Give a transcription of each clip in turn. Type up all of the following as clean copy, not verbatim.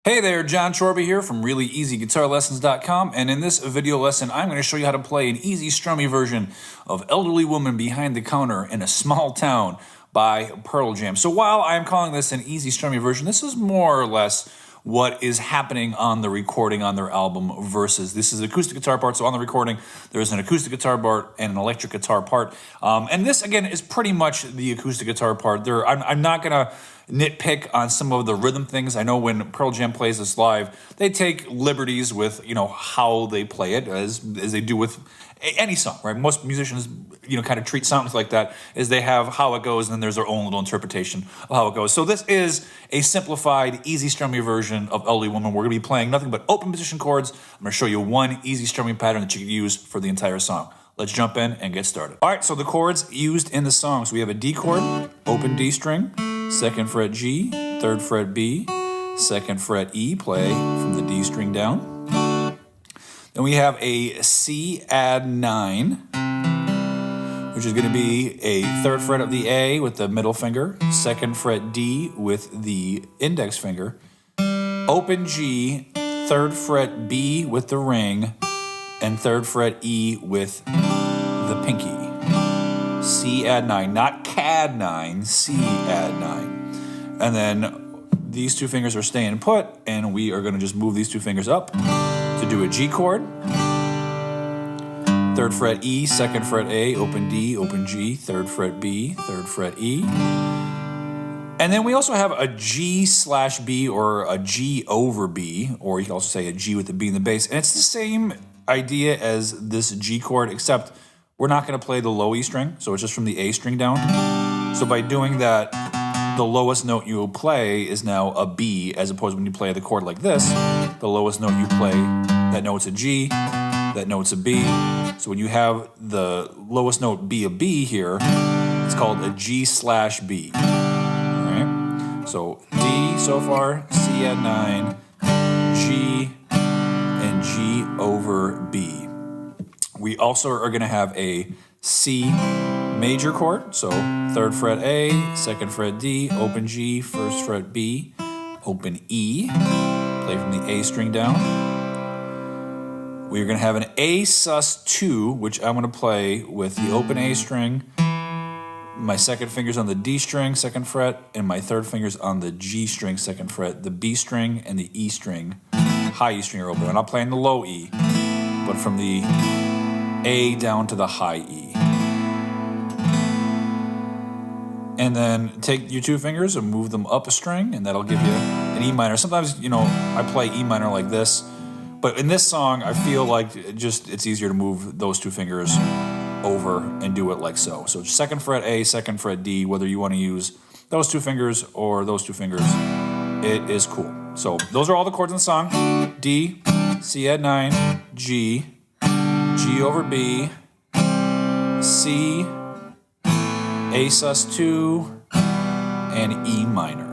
Hey there, Jon Chorba here from ReallyEasyGuitarLessons.com, and in this video lesson I'm going to show you how to play an easy strummy version of Elderly Woman Behind the Counter in a Small Town by Pearl Jam. So while I'm calling this an easy strummy version, this is more or less what is happening on the recording on their album versus this is acoustic guitar part. So on the recording, there's an acoustic guitar part and an electric guitar part. And this, again, is pretty much the acoustic guitar part. I'm not going to nitpick on some of the rhythm things. I know when Pearl Jam plays this live, they take liberties with, how they play it, as they do with any song, right? Most musicians, kind of treat songs like that, is they have how it goes and then there's their own little interpretation of how it goes. So this is a simplified, easy strummy version of Elderly Woman. We're going to be playing nothing but open position chords. I'm going to show you one easy strumming pattern that you can use for the entire song. Let's jump in and get started. All right, so the chords used in the song. So we have a D chord, open D string, 2nd fret G, 3rd fret B, 2nd fret E, play from the D string down. Then we have a C add 9, which is going to be a 3rd fret of the A with the middle finger, 2nd fret D with the index finger, open G, 3rd fret B with the ring, and 3rd fret E with the pinky. C add 9, not CAD 9, C add 9. And then these two fingers are staying put, and we are going to just move these two fingers up to do a G chord. 3rd fret E, 2nd fret A, open D, open G, 3rd fret B, 3rd fret E. And then we also have a G/B or a G over B, or you can also say a G with the B in the bass. And it's the same idea as this G chord, except we're not going to play the low E string, so it's just from the A string down. So by doing that, the lowest note you will play is now a B, as opposed to when you play the chord like this, the lowest note you play, that note's a G, that note's a B. So when you have the lowest note be a B here, it's called a G/B. All right? So D so far, C add 9, G, and G over B. We also are going to have a C major chord, so 3rd fret A, 2nd fret D, open G, 1st fret B, open E, play from the A string down. We're going to have an A sus2, which I'm going to play with the open A string, my 2nd finger's on the D string, 2nd fret, and my 3rd finger's on the G string, 2nd fret. The B string and the E string, high E string are open. I'm not playing the low E, but from the A down to the high E. And then take your two fingers and move them up a string, and that'll give you an E minor. Sometimes, I play E minor like this, but in this song, I feel like it's easier to move those two fingers over and do it like so. So 2nd fret A, 2nd fret D, whether you want to use those two fingers or those two fingers, it is cool. So those are all the chords in the song. D, C add 9, G, G over B, C, A sus2, and E minor.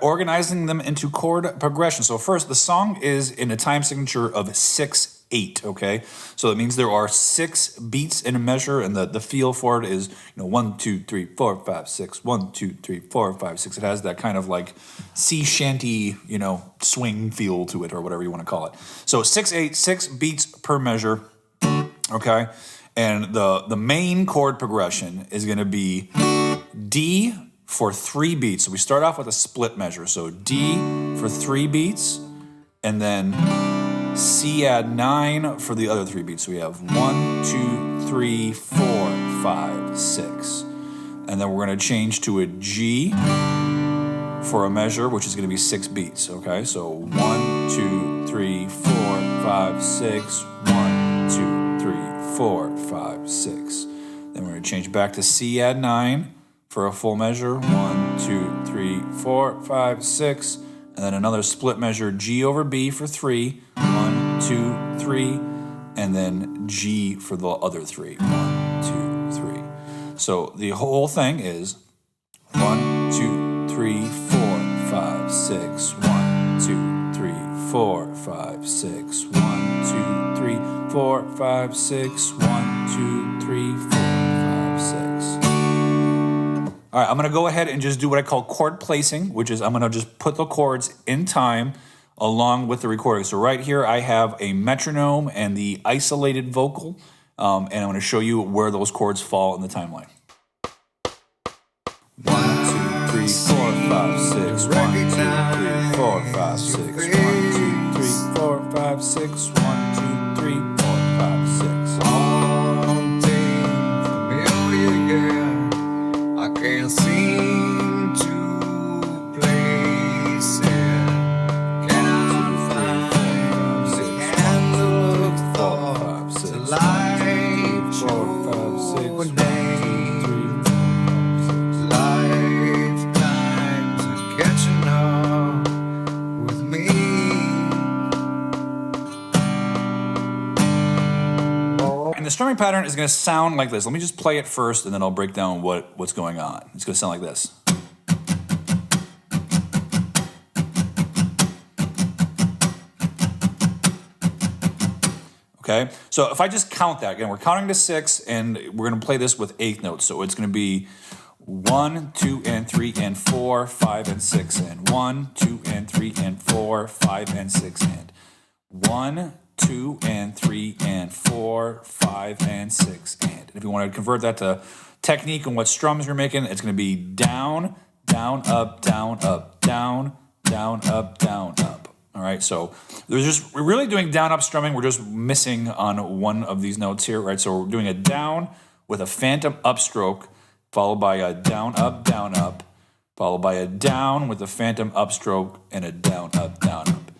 Organizing them into chord progression. So first, the song is in a time signature of 6/8, okay? So that means there are 6 beats in a measure, and the feel for it is, 1, 2, 3, 4, 5, 6, 1, 2, 3, 4, 5, 6. It has that kind of like sea shanty, swing feel to it, or whatever you want to call it. So 6/8, 6 beats per measure, okay? And the main chord progression is going to be D for 3 beats. So we start off with a split measure. So D for 3 beats, and then C add 9 for the other 3 beats. So we have 1, 2, 3, 4, 5, 6. And then we're going to change to a G for a measure, which is going to be 6 beats. Okay, so 1, 2, 3, 4, 5, 6, 1, 2, 3, 4, 5, 6. Then we're going to change back to C add 9 for a full measure. 1, 2, 3, 4, 5, 6. And then another split measure, G over B for 3. 1, 2, 3. And then G for the other 3. 1, 2, 3. So the whole thing is 1, 2, 3, 4, 5, 6. 1, 2, 3, 4, 5, 6. 1, 2, 3, 4, 5, 6. 1, 2, 3, 4, 5, 6. All right, I'm going to go ahead and just do what I call chord placing, which is I'm going to just put the chords in time along with the recording. So right here I have a metronome and the isolated vocal, and I'm going to show you where those chords fall in the timeline. 1, 2, 3, 4, 5, 6. 1, 2, 3, 4, 5, 6. 1, 2, 3, 4, 5, 6. 1, 2, 3, 4, 5, 6. Haunting, familiar, I can't seem to place it. Cannot find the candle of thought to light your name. Lifetimes of catching up with me. And the strumming pattern is going to sound like this. Let me just play it first, and then I'll break down what's going on. It's going to sound like this. Okay, so if I just count that, again, we're counting to 6, and we're going to play this with eighth notes. So it's going to be 1, 2, and 3, and 4, 5, and 6, and 1, 2, and 3, and 4, 5, and 6, and 1, 2, and 3, and 4, 5, and 6, and if you want to convert that to technique and what strums you're making, it's going to be down, down, up, down, up, down, down, up, down, up. All right, so we're really doing down, up strumming. We're just missing on one of these notes here, right? So we're doing a down with a phantom upstroke, followed by a down, up, followed by a down with a phantom upstroke and a down, up, down, up.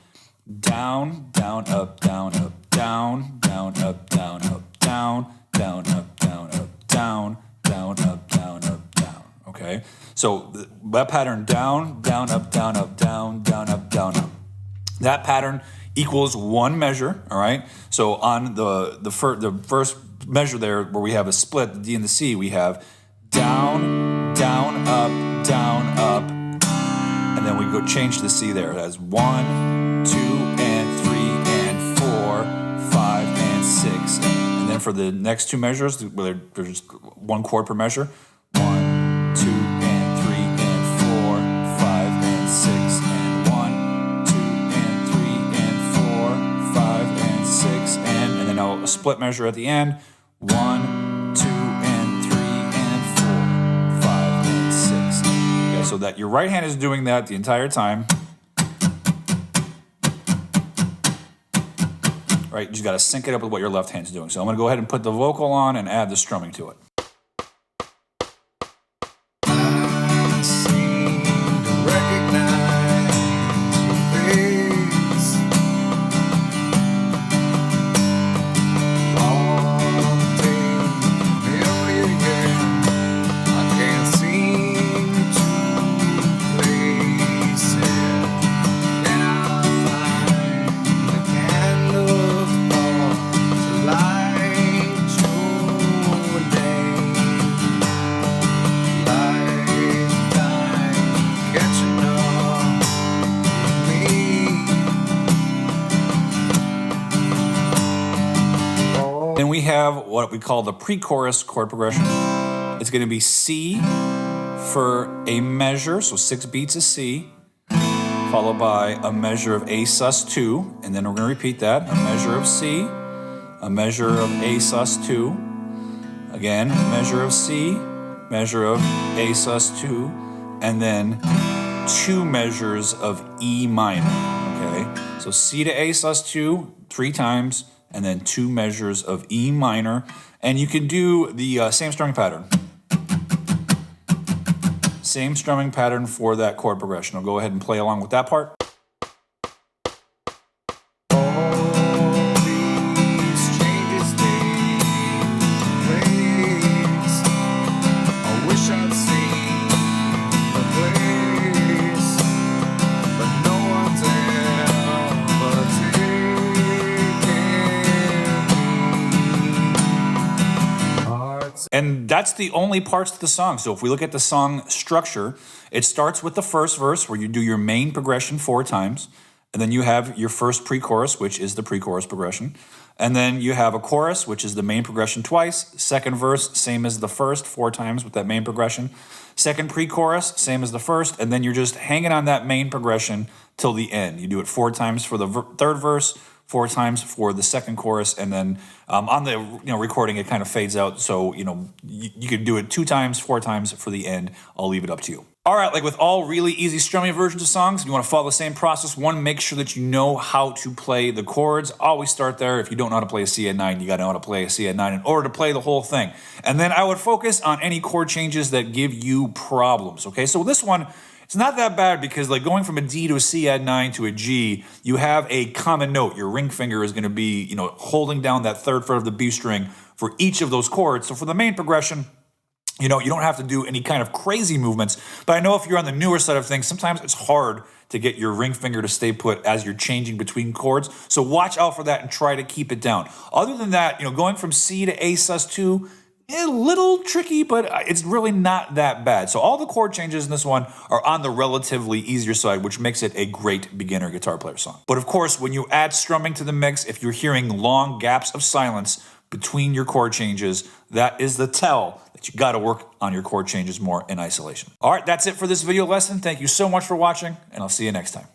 Down, down, up, down, up, down, down, up, down, up, down, down, up, down, up, down, down, up, down, up, down. Okay, so that pattern down, down, up, down, up, down, down, up, down, up. That pattern equals one measure. All right. So on the first measure there, where we have a split, the D and the C, we have down, down, up, and then we go change the C there as 1, 2, and 3, and 4, 5, and 6. And then for the next two measures, where there's one chord per measure, 1, 2, and 3, and 4, 5, and 6, and 1, 2, and 3, and 4, 5, and 6, and then a split measure at the end, 1, 2, and 3, and 4, 5, and 6. Okay, so that your right hand is doing that the entire time. Right, you just got to sync it up with what your left hand's doing. So I'm going to go ahead and put the vocal on and add the strumming to it. I seem to recognize your face. Haunting, familiar, I can't seem to place it. Can I find the candle of thought to light your name? Lifetime catching up with me. Then we have what we call the pre-chorus chord progression. It's going to be C for a measure, so 6 beats of C, followed by a measure of A sus2, and then we're going to repeat that. A measure of C, a measure of A sus2, again, measure of C, measure of A sus2, and then 2 measures of E minor, okay? So C to A sus2 3 times, and then 2 measures of E minor, and you can do the same strumming pattern. Same strumming pattern for that chord progression. I'll go ahead and play along with that part. All these changes take place. I wish I'd seen the place, but no one's ever taken me. Hearts. And that's the only parts of the song. So if we look at the song structure, it starts with the first verse where you do your main progression 4 times. And then you have your first pre-chorus, which is the pre-chorus progression. And then you have a chorus, which is the main progression twice. Second verse, same as the first, 4 times with that main progression. Second pre-chorus, same as the first. And then you're just hanging on that main progression till the end. You do it 4 times for the third verse, 4 times for the second chorus, and then on the recording it kind of fades out. So you could do it 2 times, 4 times for the end. I'll leave it up to you. All right, like with all really easy strumming versions of songs, if you want to follow the same process, one, make sure that you know how to play the chords. Always start there. If you don't know how to play a C at 9, you got to know how to play a C at 9 in order to play the whole thing. And then I would focus on any chord changes that give you problems, okay? So this one, it's not that bad because like going from a D to a C add 9 to a G, you have a common note. Your ring finger is going to be, holding down that third fret of the B string for each of those chords. So for the main progression, you don't have to do any kind of crazy movements. But I know if you're on the newer side of things, sometimes it's hard to get your ring finger to stay put as you're changing between chords. So watch out for that and try to keep it down. Other than that, going from C to A sus2, a little tricky, but it's really not that bad. So all the chord changes in this one are on the relatively easier side, which makes it a great beginner guitar player song. But of course, when you add strumming to the mix, if you're hearing long gaps of silence between your chord changes, that is the tell that you got to work on your chord changes more in isolation. All right, that's it for this video lesson. Thank you so much for watching, and I'll see you next time.